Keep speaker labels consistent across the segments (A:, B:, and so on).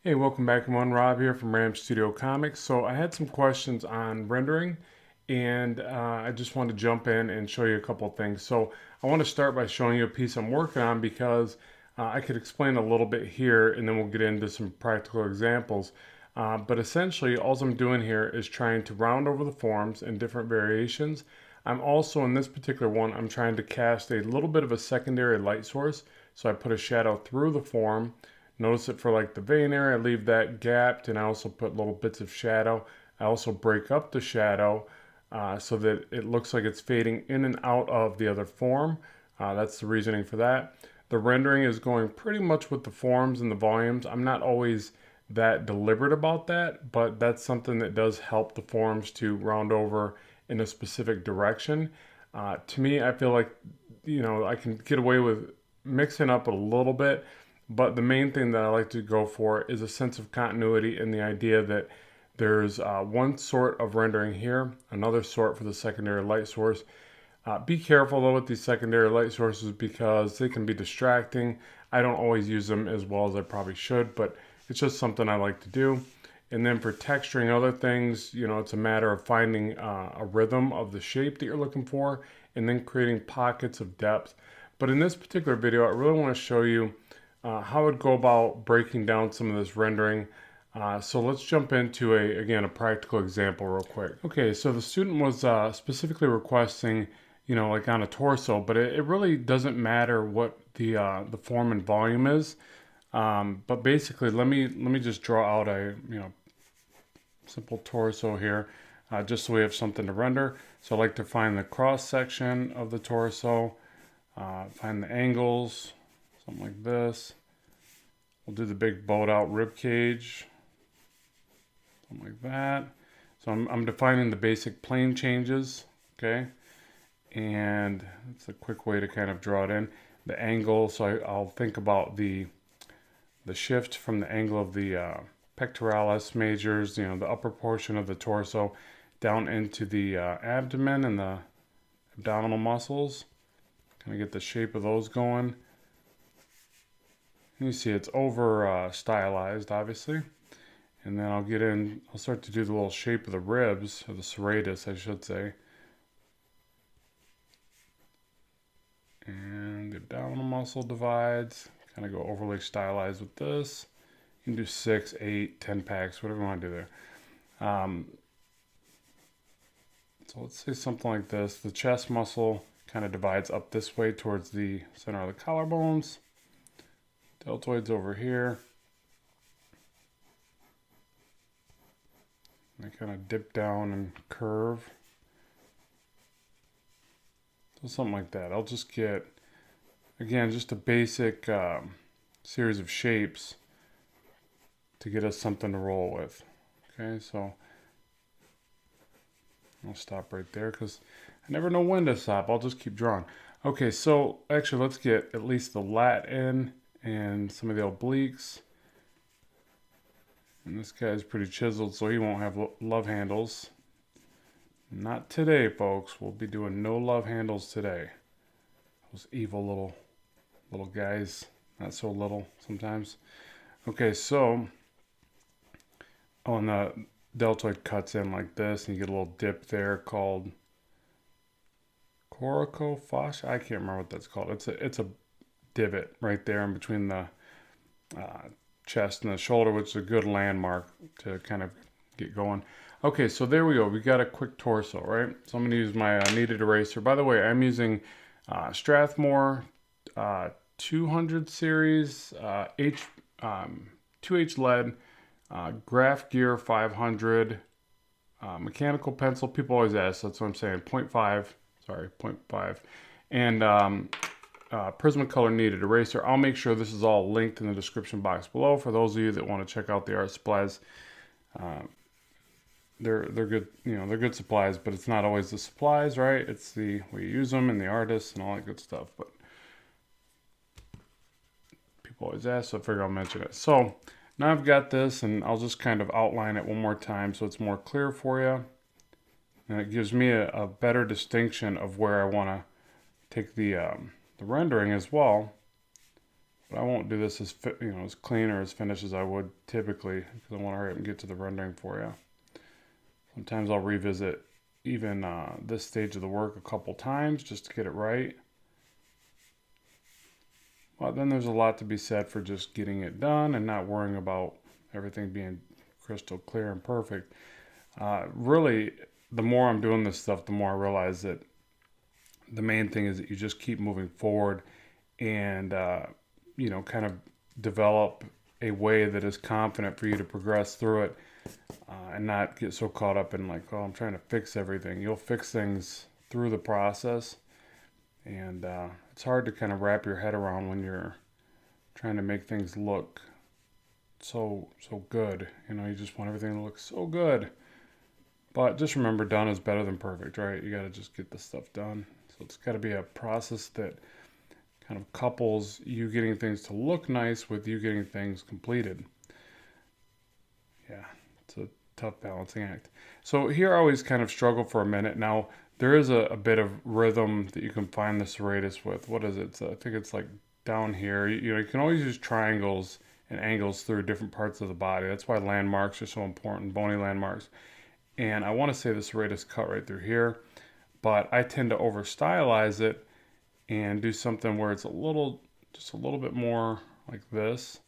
A: Hey, welcome back everyone. Rob here from Ram Studio Comics. So I had some questions on rendering, and I just wanted to jump in and show you a couple of things. So I want to start by showing you a piece I'm working on because I could explain a little bit here, and then we'll get into some practical examples. But essentially, all I'm doing here is trying to round over the forms in different variations. I'm also, in this particular one, I'm trying to cast a little bit of a secondary light source. So I put a shadow through the form. Notice it for like the vein area, I leave that gapped, and I also put little bits of shadow. I also break up the shadow so that it looks like it's fading in and out of the other form. That's the reasoning for that. The rendering is going pretty much with the forms and the volumes. I'm not always that deliberate about that, but that's something that does help the forms to round over in a specific direction. To me, I feel like, I can get away with mixing up a little bit. But the main thing that I like to go for is a sense of continuity and the idea that there's one sort of rendering here, another sort for the secondary light source. Be careful though with these secondary light sources because they can be distracting. I don't always use them as well as I probably should, but it's just something I like to do. And then for texturing other things, it's a matter of finding a rhythm of the shape that you're looking for and then creating pockets of depth. But in this particular video, I really want to show you how I would go about breaking down some of this rendering. So let's jump into again a practical example real quick. Okay, so the student was specifically requesting, like on a torso, but it really doesn't matter what the form and volume is. But basically, let me just draw out a simple torso here, just so we have something to render. So I like to find the cross section of the torso, find the angles. Something like this. We'll do the big bowed out rib cage. Something like that. So I'm defining the basic plane changes. Okay. And it's a quick way to kind of draw it in. The angle, so I'll think about the shift from the angle of the pectoralis majors, the upper portion of the torso, down into the abdomen and the abdominal muscles. Kind of get the shape of those going. You see it's over stylized, obviously. And then I'll start to do the little shape of the ribs, or the serratus, I should say. And the abdominal muscle divides. Kind of go overly stylized with this. You can do 6, 8, 10 packs, whatever you want to do there. So let's say something like this. The chest muscle kind of divides up this way towards the center of the collarbones. Deltoids over here. They kind of dip down and curve. So something like that. I'll just get, again, just a basic series of shapes to get us something to roll with. Okay, so I'll stop right there because I never know when to stop. I'll just keep drawing. Okay, so actually let's get at least the lat in and some of the obliques. And this guy's pretty chiseled, so he won't have love handles. Not today, folks. We'll be doing no love handles today. Those evil little guys. Not so little sometimes. Okay, so and the deltoid cuts in like this, and you get a little dip there called coracofossa. I can't remember what that's called. It's a divot right there in between the chest and the shoulder, which is a good landmark to kind of get going. Okay, so there we go. We got a quick torso, right? So I'm going to use my kneaded eraser. By the way, I'm using Strathmore 200 series H 2H lead, Graph Gear 500 mechanical pencil. People always ask, that's what I'm saying. 0.5, sorry, 0.5, and Prismacolor kneaded eraser. I'll make sure this is all linked in the description box below for those of you that want to check out the art supplies. They're good, they're good supplies, but it's not always the supplies, right? It's the way you use them and the artists and all that good stuff. But people always ask, so I figure I'll mention it. So now I've got this, and I'll just kind of outline it one more time so it's more clear for you. and it gives me a better distinction of where I want to take the rendering as well. But I won't do this as as clean or as finished as I would typically, because I want to hurry up and get to the rendering for you. Sometimes I'll revisit even this stage of the work a couple times just to get it right. But then there's a lot to be said for just getting it done and not worrying about everything being crystal clear and perfect. Really, the more I'm doing this stuff, the more I realize that the main thing is that you just keep moving forward and, kind of develop a way that is confident for you to progress through it, and not get so caught up in like, oh, I'm trying to fix everything. You'll fix things through the process, and it's hard to kind of wrap your head around when you're trying to make things look so good. You just want everything to look so good. But just remember, done is better than perfect, right? You got to just get the stuff done. So it's got to be a process that kind of couples you getting things to look nice with you getting things completed. Yeah, it's a tough balancing act. So here I always kind of struggle for a minute. Now, there is a bit of rhythm that you can find the serratus with. What is it? So I think it's like down here. You can always use triangles and angles through different parts of the body. That's why landmarks are so important, bony landmarks. And I want to say the serratus cut right through here, but I tend to over stylize it and do something where it's just a little bit more like this.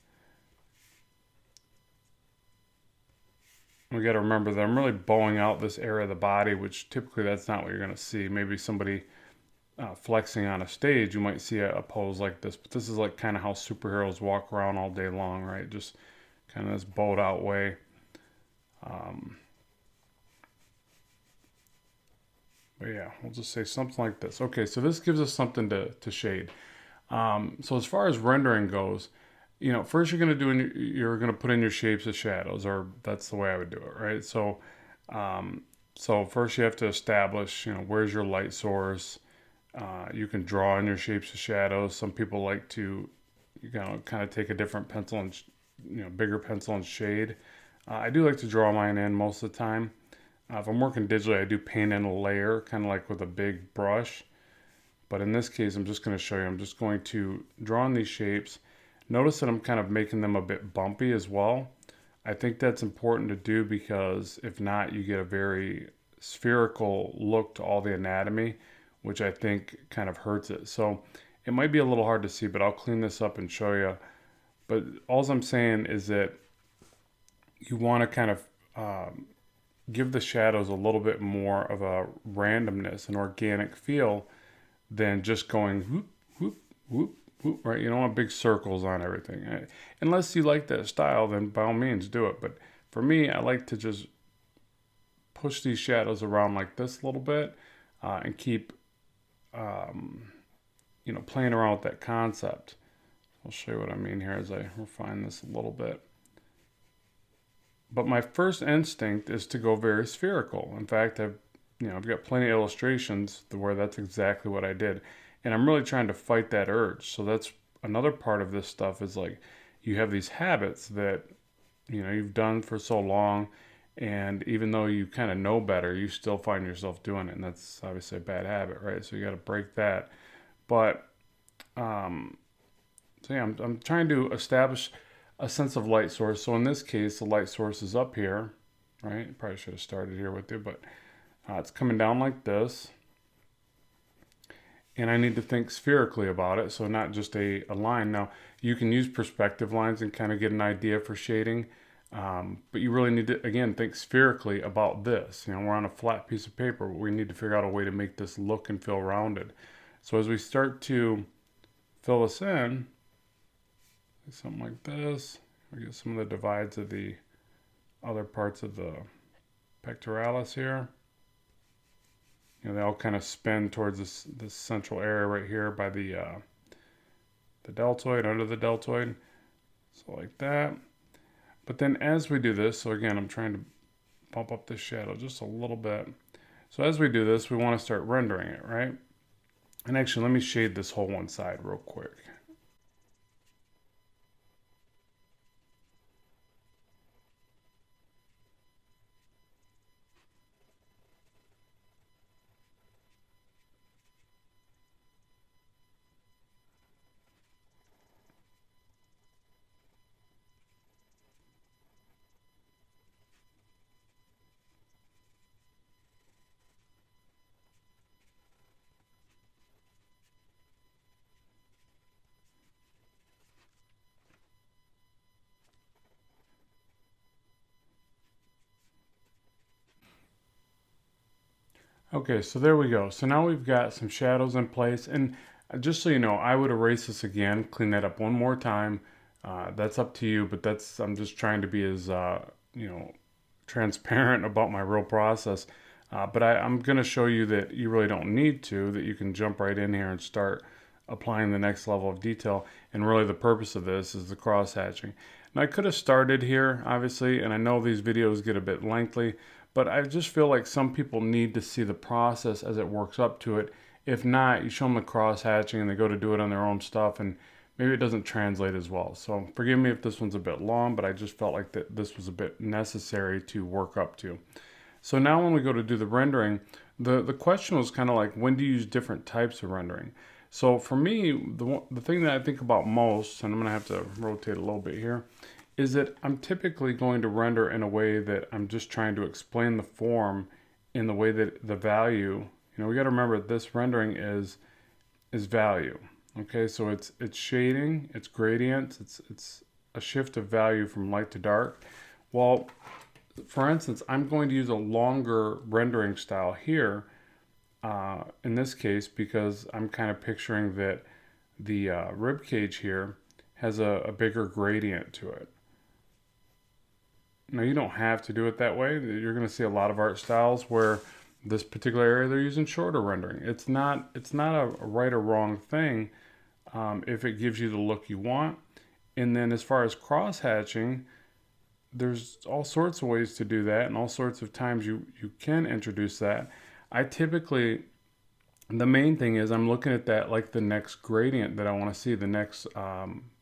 A: We got to remember that I'm really bowing out this area of the body, which typically that's not what you're going to see. Maybe somebody flexing on a stage, you might see a pose like this, but this is like kind of how superheroes walk around all day long, right? Just kind of this bowed out way. But yeah, we'll just say something like this. Okay, so this gives us something to shade. So as far as rendering goes, first you're gonna put in your shapes of shadows, or that's the way I would do it, right? So first you have to establish, where's your light source. You can draw in your shapes of shadows. Some people like to, kind of take a different pencil and, bigger pencil and shade. I do like to draw mine in most of the time. If I'm working digitally, I do paint in a layer, kind of like with a big brush. But in this case, I'm just going to show you. I'm just going to draw in these shapes. Notice that I'm kind of making them a bit bumpy as well. I think that's important to do because if not, you get a very spherical look to all the anatomy, which I think kind of hurts it. So it might be a little hard to see, but I'll clean this up and show you. But all I'm saying is that you want to kind of give the shadows a little bit more of a randomness, an organic feel than just going whoop, whoop, whoop, whoop, right? You don't want big circles on everything. Unless you like that style, then by all means do it. But for me, I like to just push these shadows around like this a little bit and keep, playing around with that concept. I'll show you what I mean here as I refine this a little bit. But my first instinct is to go very spherical. In fact, I've got plenty of illustrations where that's exactly what I did. And I'm really trying to fight that urge. So that's another part of this stuff is like you have these habits that, you've done for so long. And even though you kind of know better, you still find yourself doing it. And that's obviously a bad habit, right? So you got to break that. But, I'm trying to establish a sense of light source. So in this case, the light source is up here, right? Probably should have started here with you, but it's coming down like this. And I need to think spherically about it, so not just a line. Now, you can use perspective lines and kind of get an idea for shading, but you really need to, again, think spherically about this. We're on a flat piece of paper, but we need to figure out a way to make this look and feel rounded. So as we start to fill this in, something like this, we get some of the divides of the other parts of the pectoralis here. They all kind of spin towards this central area right here by the deltoid, under the deltoid. So like that. But then as we do this, so again, I'm trying to bump up this shadow just a little bit. So as we do this, we want to start rendering it, right? And actually, let me shade this whole one side real quick. Okay, so there we go. So now we've got some shadows in place. And just so you know, I would erase this again, clean that up one more time. That's up to you, but I'm just trying to be as, you know, transparent about my real process. But I'm going to show you that you really don't need to, that you can jump right in here and start applying the next level of detail. And really the purpose of this is the cross hatching. Now I could have started here, obviously, and I know these videos get a bit lengthy, but I just feel like some people need to see the process as it works up to it. If not, you show them the cross hatching and they go to do it on their own stuff, and maybe it doesn't translate as well. So forgive me if this one's a bit long, but I just felt like that this was a bit necessary to work up to. So now when we go to do the rendering, the question was kind of like, when do you use different types of rendering? So for me, the thing that I think about most, and I'm going to have to rotate a little bit here, is that I'm typically going to render in a way that I'm just trying to explain the form in the way that the value, we got to remember this rendering is value. Okay, so it's shading, it's gradients, it's a shift of value from light to dark. Well, for instance, I'm going to use a longer rendering style here in this case because I'm kind of picturing that the rib cage here has a bigger gradient to it. Now you don't have to do it that way. You're going to see a lot of art styles where this particular area they're using shorter rendering. It's not a right or wrong thing if it gives you the look you want. And then as far as cross hatching, there's all sorts of ways to do that and all sorts of times you can introduce that. I typically, the main thing is I'm looking at that like the next gradient that I want to see, the next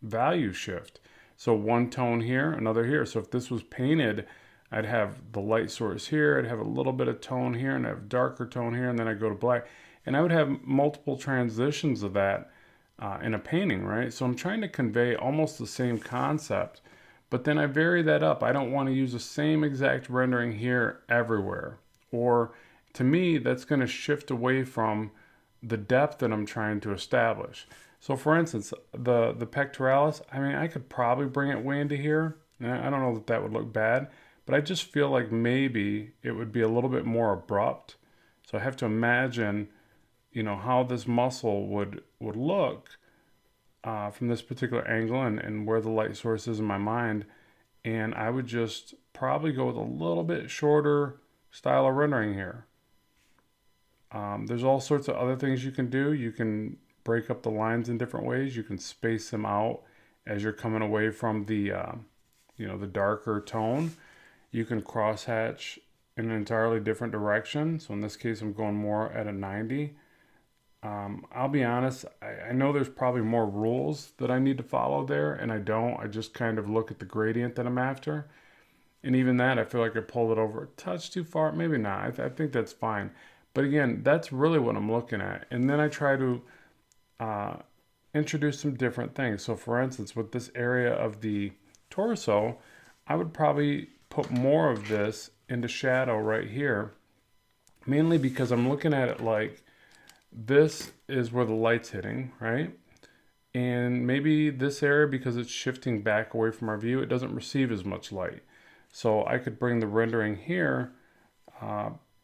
A: value shift. So one tone here, another here. So if this was painted, I'd have the light source here, I'd have a little bit of tone here, and I have darker tone here, and then I'd go to black. And I would have multiple transitions of that in a painting, right? So I'm trying to convey almost the same concept, but then I vary that up. I don't want to use the same exact rendering here everywhere. Or to me, that's going to shift away from the depth that I'm trying to establish. So for instance, the pectoralis, I mean, I could probably bring it way into here. I don't know that that would look bad, but I just feel like maybe it would be a little bit more abrupt. So I have to imagine, how this muscle would look from this particular angle and where the light source is in my mind. And I would just probably go with a little bit shorter style of rendering here. There's all sorts of other things you can do. You can break up the lines in different ways. You can space them out as you're coming away from the darker tone. You can cross hatch in an entirely different direction. So in this case, I'm going more at a 90. I'll be honest, I know there's probably more rules that I need to follow there, and I don't. I just kind of look at the gradient that I'm after. And even that, I feel like I pulled it over a touch too far. Maybe not. I think that's fine. But again, that's really what I'm looking at. And then I try to introduce some different things. So for instance, with this area of the torso, I would probably put more of this into shadow right here, mainly because I'm looking at it like this is where the light's hitting, right? And maybe this area, because it's shifting back away from our view, it doesn't receive as much light. So I could bring the rendering here,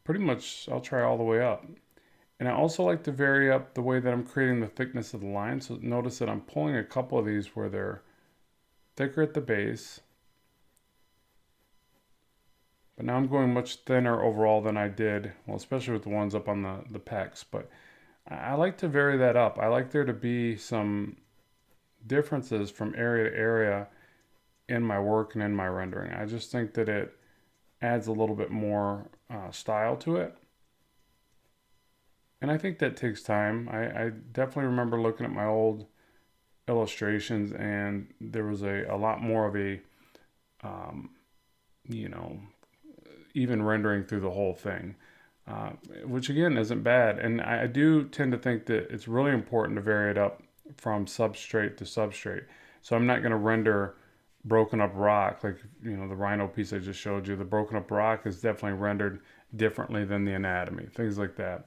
A: pretty much I'll try all the way up. And I also like to vary up the way that I'm creating the thickness of the line. So notice that I'm pulling a couple of these where they're thicker at the base. But now I'm going much thinner overall than I did, well, especially with the ones up on the pecs. But I like to vary that up. I like there to be some differences from area to area in my work and in my rendering. I just think that it adds a little bit more style to it. And I think that takes time. I definitely remember looking at my old illustrations and there was a lot more of a, you know, even rendering through the whole thing, which again isn't bad. And I do tend to think that it's really important to vary it up from substrate to substrate. So I'm not going to render broken up rock like, you know, the rhino piece I just showed you. The broken up rock is definitely rendered differently than the anatomy, things like that.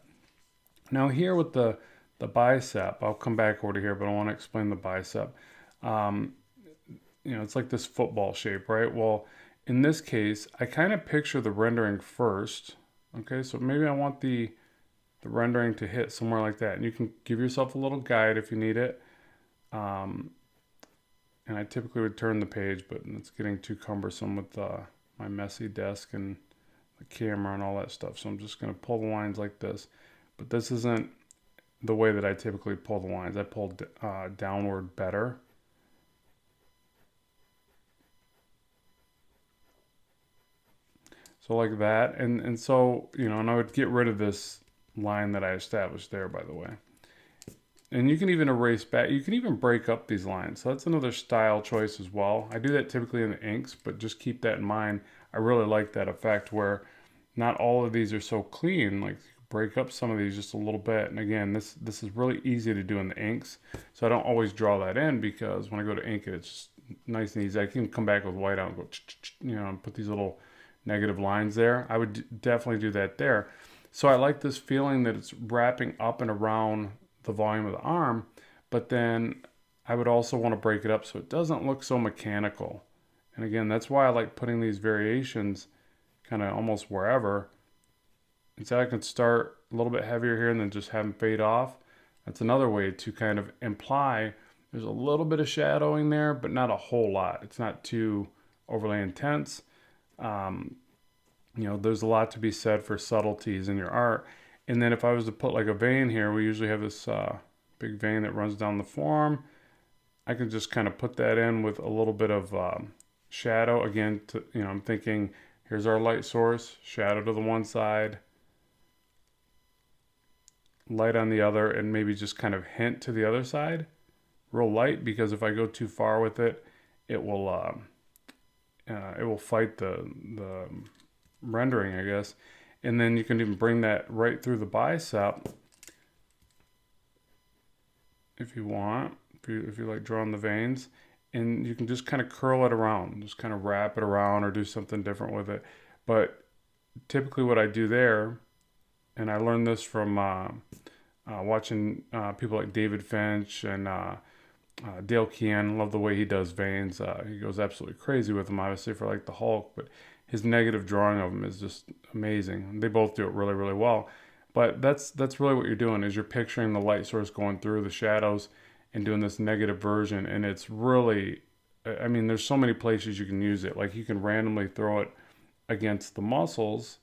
A: Now here with the bicep, I'll come back over to here, but I want to explain the bicep. You know, it's like this football shape, right? Well, in this case, I kind of picture the rendering first. Okay, so maybe I want the the rendering to hit somewhere like that. And you can give yourself a little guide if you need it. Um, and I typically would turn the page, but it's getting too cumbersome with my messy desk and the camera and all that stuff. So I'm just going to pull the lines like this. But this isn't the way that I typically pull the lines. I pull downward better. So like that. And so, and I would get rid of this line that I established there, by the way. And you can even erase back. You can even break up these lines. So that's another style choice as well. I do that typically in the inks, but just keep that in mind. I really like that effect where not all of these are so clean. Like break up some of these just a little bit. And again, this is really easy to do in the inks. So I don't always draw that in because when I go to ink it, it's just nice and easy. I can come back with white out and go, and put these little negative lines there. I would definitely do that there. So I like this feeling that it's wrapping up and around the volume of the arm, but then I would also want to break it up so it doesn't look so mechanical. And again, that's why I like putting these variations kind of almost wherever. Instead, I can start a little bit heavier here and then just have them fade off. That's another way to kind of imply there's a little bit of shadowing there, but not a whole lot. It's not too overly intense. There's a lot to be said for subtleties in your art. And then if I was to put like a vein here, we usually have this big vein that runs down the form. I can just kind of put that in with a little bit of shadow. Again, I'm thinking, here's our light source, shadow to the one side, light on the other, and maybe just kind of hint to the other side. Real light, because if I go too far with it, it will fight the rendering, I guess. And then you can even bring that right through the bicep if you want, if you like drawing the veins. And you can just kind of curl it around, just kind of wrap it around or do something different with it. But typically what I do there, and I learned this from watching people like David Finch and Dale Kean. Love the way he does veins. He goes absolutely crazy with them, obviously, for like the Hulk, but his negative drawing of them is just amazing. They both do it really, really well. But that's really what you're doing, is you're picturing the light source going through the shadows and doing this negative version. And it's really, I mean, there's so many places you can use it. Like you can randomly throw it against the muscles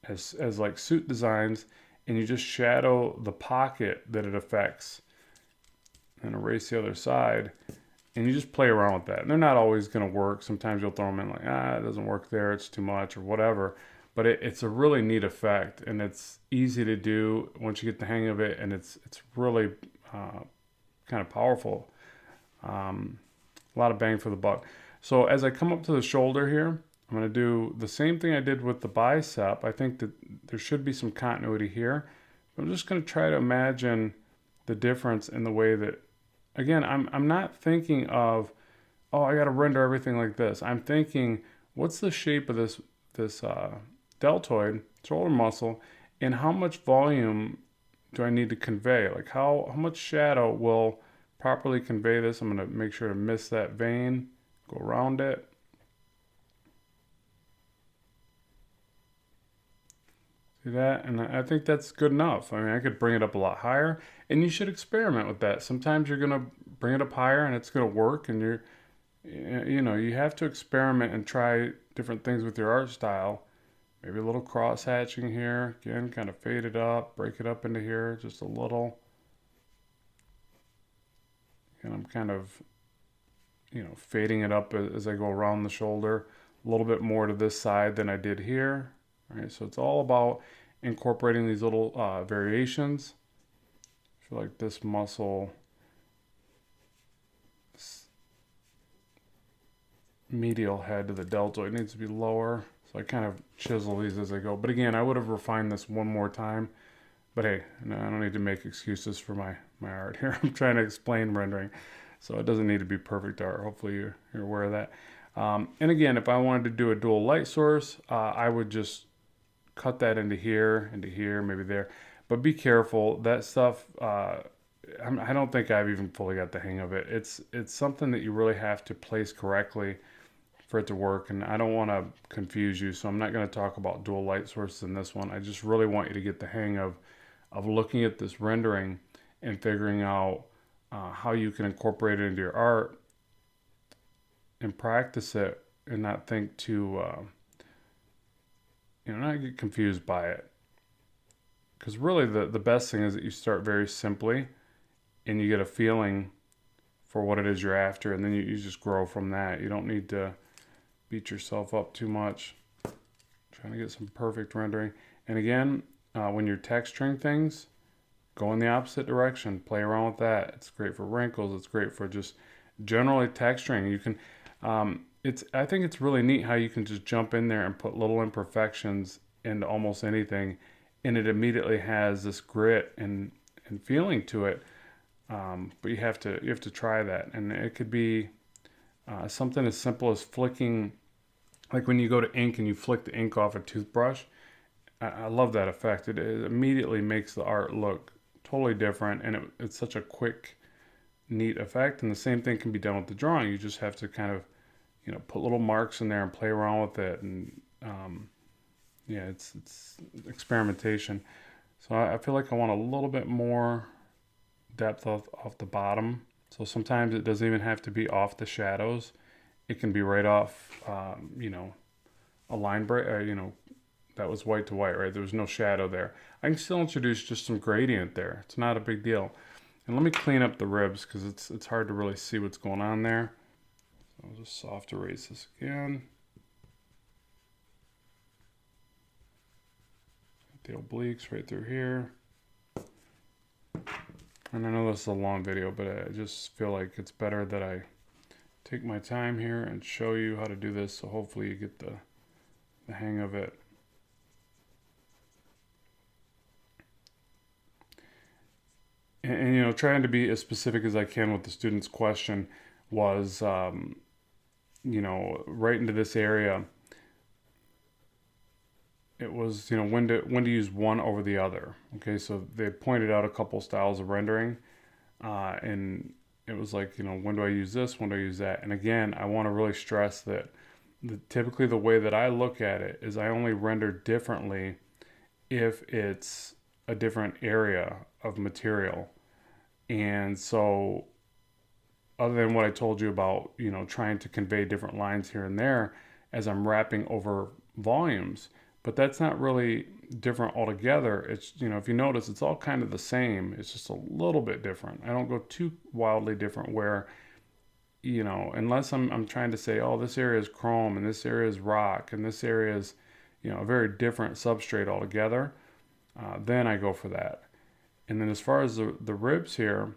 A: as like suit designs, and you just shadow the pocket that it affects and erase the other side. And you just play around with that. And they're not always going to work. Sometimes you'll throw them in like, it doesn't work there, it's too much or whatever. But it's a really neat effect, and it's easy to do once you get the hang of it, and it's really kind of powerful. A lot of bang for the buck. So as I come up to the shoulder here, I'm going to do the same thing I did with the bicep. I think that there should be some continuity here. I'm just going to try to imagine the difference in the way that, again, I'm not thinking of, I got to render everything like this. I'm thinking, what's the shape of this deltoid shoulder muscle, and how much volume do I need to convey? Like how much shadow will properly convey this? I'm going to make sure to miss that vein, go around it. See that? And I think that's good enough. I mean, I could bring it up a lot higher, and you should experiment with that. Sometimes you're going to bring it up higher and it's going to work, and you have to experiment and try different things with your art style. Maybe a little cross hatching here. Again, kind of fade it up, break it up into here just a little. And I'm kind of, fading it up as I go around the shoulder. A little bit more to this side than I did here. All right, so it's all about incorporating these little variations. I feel like this muscle, this medial head to the deltoid needs to be lower. So I kind of chisel these as I go. But again, I would have refined this one more time. But hey, no, I don't need to make excuses for my art here. I'm trying to explain rendering. So it doesn't need to be perfect art. Hopefully you're aware of that. And again, if I wanted to do a dual light source, I would just cut that into here, maybe there. But be careful. That stuff, I don't think I've even fully got the hang of it. It's something that you really have to place correctly for it to work. And I don't want to confuse you, so I'm not going to talk about dual light sources in this one. I just really want you to get the hang of looking at this rendering and figuring out how you can incorporate it into your art and practice it, and not think too, not get confused by it. Because really the best thing is that you start very simply and you get a feeling for what it is you're after, and then you just grow from that. You don't need to beat yourself up too much trying to get some perfect rendering. And again, when you're texturing things, go in the opposite direction. Play around with that. It's great for wrinkles. It's great for just generally texturing. You can, I think it's really neat how you can just jump in there and put little imperfections into almost anything, and it immediately has this grit and feeling to it. But you have to try that, and it could be something as simple as flicking, like when you go to ink and you flick the ink off a toothbrush. I love that effect. It immediately makes the art look totally different, and it's such a quick, neat effect. And the same thing can be done with the drawing. You just have to kind of, put little marks in there and play around with it, and yeah, it's experimentation. So I feel like I want a little bit more depth off the bottom. So sometimes it doesn't even have to be off the shadows. It can be right off, a line break, that was white to white, right? There was no shadow there. I can still introduce just some gradient there. It's not a big deal. And let me clean up the ribs because it's hard to really see what's going on there. So I'll just soft erase this again. The obliques right through here. And I know this is a long video, but I just feel like it's better that I take my time here and show you how to do this, so hopefully you get the hang of it. And trying to be as specific as I can with the student's question was, right into this area. It was, when to use one over the other. Okay, so they pointed out a couple styles of rendering, and it was like, when do I use this? When do I use that? And again, I want to really stress that typically the way that I look at it is I only render differently if it's a different area of material. And so other than what I told you about, trying to convey different lines here and there as I'm wrapping over volumes, but that's not really different altogether. It's, if you notice, it's all kind of the same. It's just a little bit different. I don't go too wildly different where, unless I'm trying to say, oh, this area is chrome and this area is rock and this area is, a very different substrate altogether, then I go for that. And then as far as the ribs here,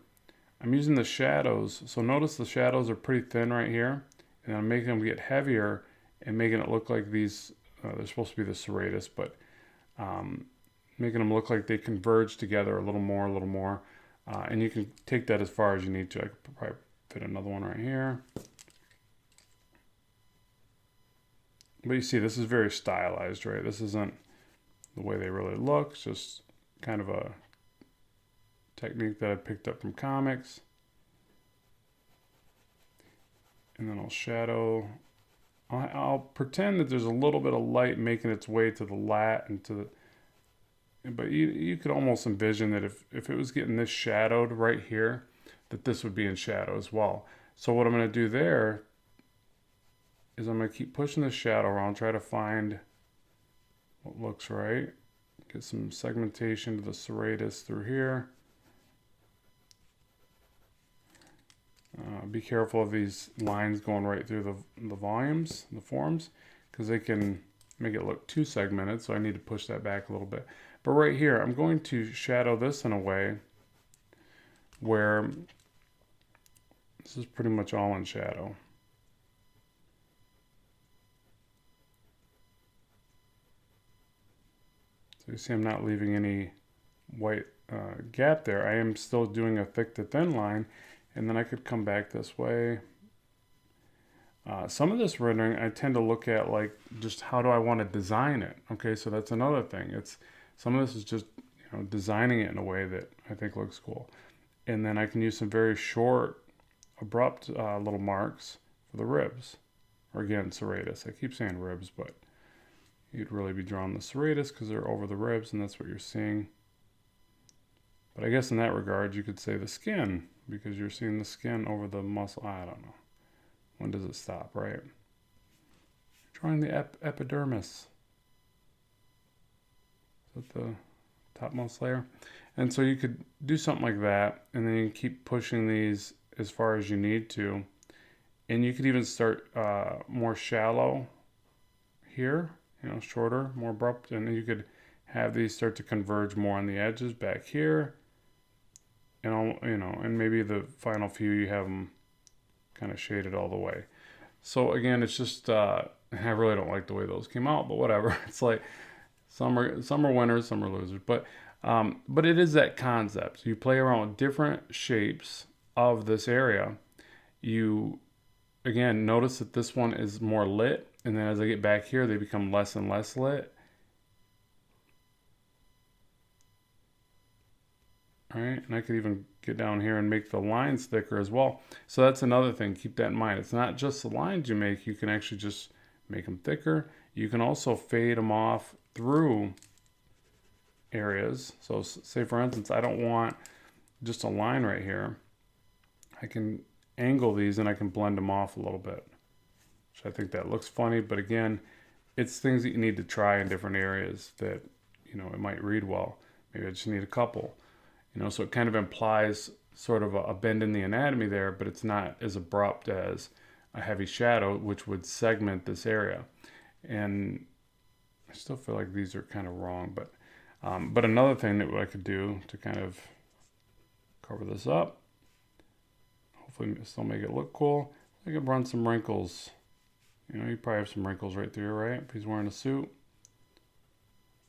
A: I'm using the shadows. So notice the shadows are pretty thin right here, and I'm making them get heavier and making it look like these, they're supposed to be the serratus, but making them look like they converge together a little more. And you can take that as far as you need to. I could probably fit another one right here. But you see, this is very stylized, right? This isn't the way they really look. It's just kind of a technique that I picked up from comics. And then I'll shadow. I'll pretend that there's a little bit of light making its way to the lat and to the, but you could almost envision that if it was getting this shadowed right here, that this would be in shadow as well. So what I'm going to do there is I'm going to keep pushing the shadow around, try to find what looks right. Get some segmentation to the serratus through here. Be careful of these lines going right through the volumes, the forms, because they can make it look too segmented, so I need to push that back a little bit. But right here, I'm going to shadow this in a way where this is pretty much all in shadow. So you see I'm not leaving any white gap there. I am still doing a thick to thin line, and then I could come back this way. Some of this rendering I tend to look at like just how do I want to design it. Okay, so that's another thing. Some of this is just designing it in a way that I think looks cool. And then I can use some very short, abrupt little marks for the ribs. or again, serratus. I keep saying ribs, but you'd really be drawing the serratus because they're over the ribs, and that's what you're seeing. But I guess in that regard, you could say the skin, because you're seeing the skin over the muscle. I don't know. When does it stop, right? Drawing the epidermis. Is that the topmost layer? And so you could do something like that, and then you keep pushing these as far as you need to. And you could even start more shallow here, shorter, more abrupt, and then you could have these start to converge more on the edges back here. And and maybe the final few you have them kind of shaded all the way. So again, it's just I really don't like the way those came out, but whatever. It's like some are winners, some are losers. But it is that concept. You play around with different shapes of this area. You again notice that this one is more lit, and then as I get back here, they become less and less lit. All right, and I could even get down here and make the lines thicker as well. So that's another thing, keep that in mind. It's not just the lines you make, you can actually just make them thicker. You can also fade them off through areas. So say for instance, I don't want just a line right here. I can angle these and I can blend them off a little bit. So I think that looks funny, but again, it's things that you need to try in different areas that, it might read well. Maybe I just need a couple. So it kind of implies sort of a bend in the anatomy there, but it's not as abrupt as a heavy shadow, which would segment this area. And I still feel like these are kind of wrong, but another thing that I could do to kind of cover this up, hopefully still make it look cool, I could run some wrinkles. You probably have some wrinkles right through, right? If he's wearing a suit.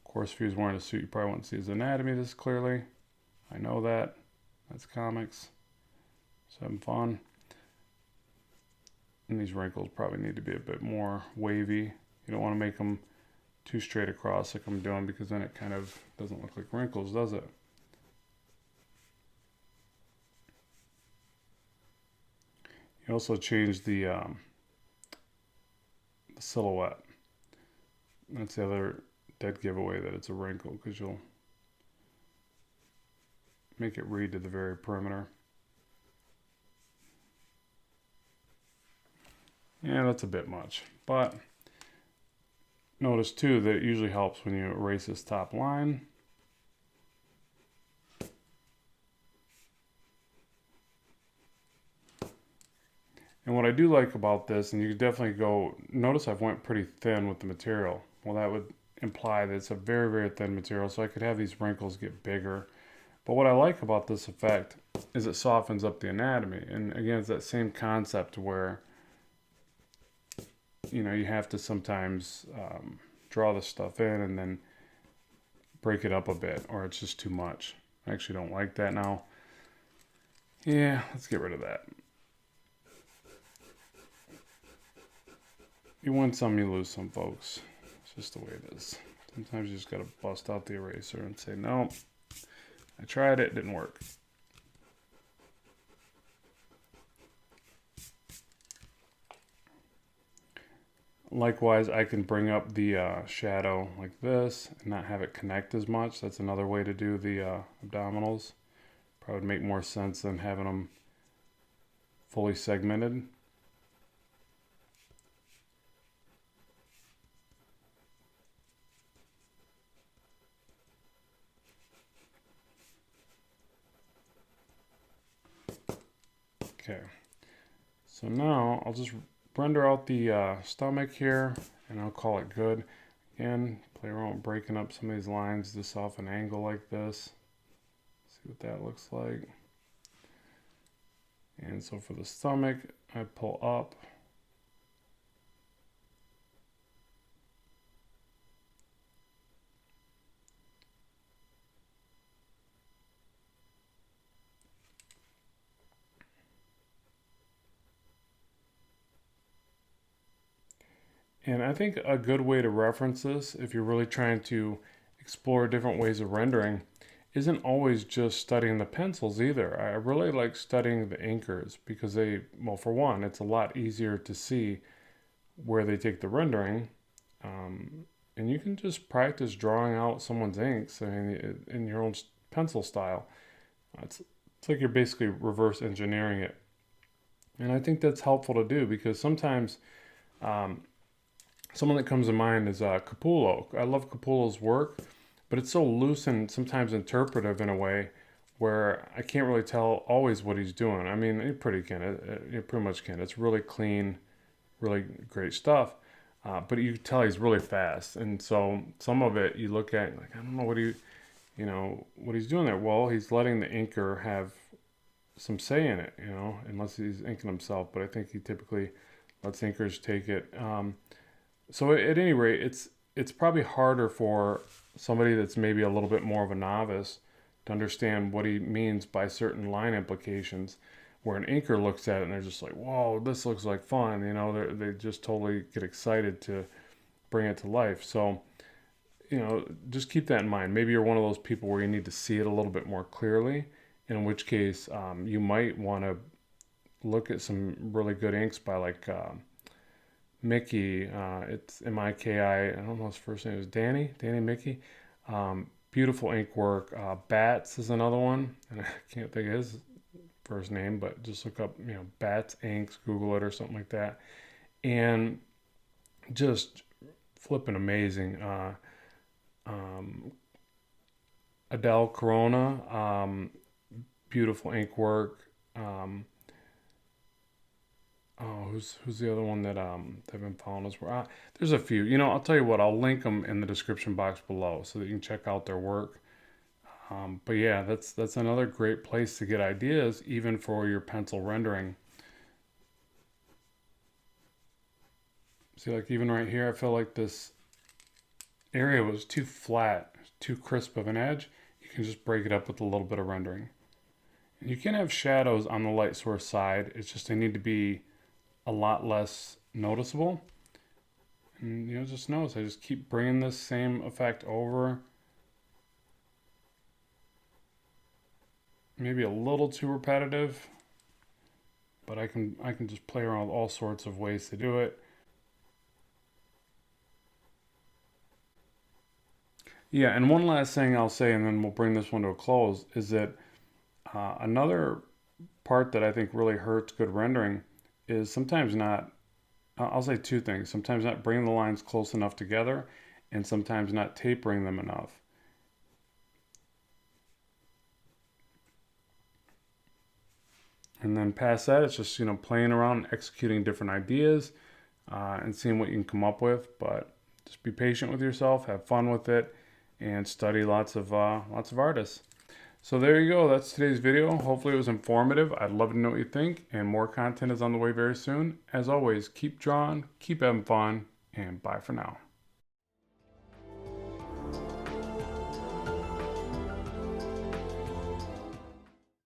A: Of course, if he was wearing a suit, you probably wouldn't see his anatomy this clearly. I know that. That's comics. Just having fun. And these wrinkles probably need to be a bit more wavy. You don't want to make them too straight across like I'm doing, because then it kind of doesn't look like wrinkles, does it? You also change the silhouette. That's the other dead giveaway that it's a wrinkle, because you'll make it read to the very perimeter. Yeah, that's a bit much. But notice too that it usually helps when you erase this top line. And what I do like about this, and you could definitely go, notice I've went pretty thin with the material. Well, that would imply that it's a very, very thin material, so I could have these wrinkles get bigger. But what I like about this effect is it softens up the anatomy. And again, it's that same concept where, you have to sometimes draw the stuff in and then break it up a bit, or it's just too much. I actually don't like that now. Yeah, let's get rid of that. You win some, you lose some, folks. It's just the way it is. Sometimes you just got to bust out the eraser and say, no, I tried it, didn't work. Likewise, I can bring up the shadow like this and not have it connect as much. That's another way to do the abdominals. Probably would make more sense than having them fully segmented. Okay, so now I'll just render out the stomach here, and I'll call it good. Again, play around with breaking up some of these lines just off an angle like this. See what that looks like. And so for the stomach, I pull up. And I think a good way to reference this, if you're really trying to explore different ways of rendering, isn't always just studying the pencils either. I really like studying the inkers because well, for one, it's a lot easier to see where they take the rendering, and you can just practice drawing out someone's inks, I mean, in your own pencil style. It's like you're basically reverse engineering it. And I think that's helpful to do because sometimes um, someone that comes to mind is Capullo. I love Capullo's work, but it's so loose and sometimes interpretive in a way where I can't really tell always what he's doing. I mean, you pretty can. You pretty much can. It's really clean, really great stuff. But you can tell he's really fast, and so some of it you look at like I don't know what he's doing there. Well, he's letting the inker have some say in it, unless he's inking himself. But I think he typically lets inkers take it. So at any rate, it's probably harder for somebody that's maybe a little bit more of a novice to understand what he means by certain line implications. Where an inker looks at it and they're just like, "Whoa, this looks like fun!" They just totally get excited to bring it to life. So just keep that in mind. Maybe you're one of those people where you need to see it a little bit more clearly, in which case you might want to look at some really good inks by like Mickey. It's M-I-K-I. I don't know his first name is Danny Mickey. Beautiful ink work. Bats is another one, and I can't think of his first name, but just look up Bats inks, Google it or something like that, and just flipping amazing. Adele Corona, beautiful ink work. Who's the other one that they've been following us for? There's a few. I'll tell you what. I'll link them in the description box below so that you can check out their work. But yeah, that's another great place to get ideas, even for your pencil rendering. See, like even right here, I feel like this area was too flat, too crisp of an edge. You can just break it up with a little bit of rendering. And you can have shadows on the light source side. It's just they need to be a lot less noticeable. And just notice I just keep bringing this same effect over. Maybe a little too repetitive, but I can just play around with all sorts of ways to do it. Yeah, and one last thing I'll say, and then we'll bring this one to a close, is that another part that I think really hurts good rendering is sometimes not, I'll say two things. Sometimes not bringing the lines close enough together, and sometimes not tapering them enough. And then past that, it's just, playing around, executing different ideas, and seeing what you can come up with. But just be patient with yourself, have fun with it, and study lots of artists. So there you go. That's today's video. Hopefully it was informative. I'd love to know what you think, and more content is on the way very soon. As always, keep drawing, keep having fun, and bye for now.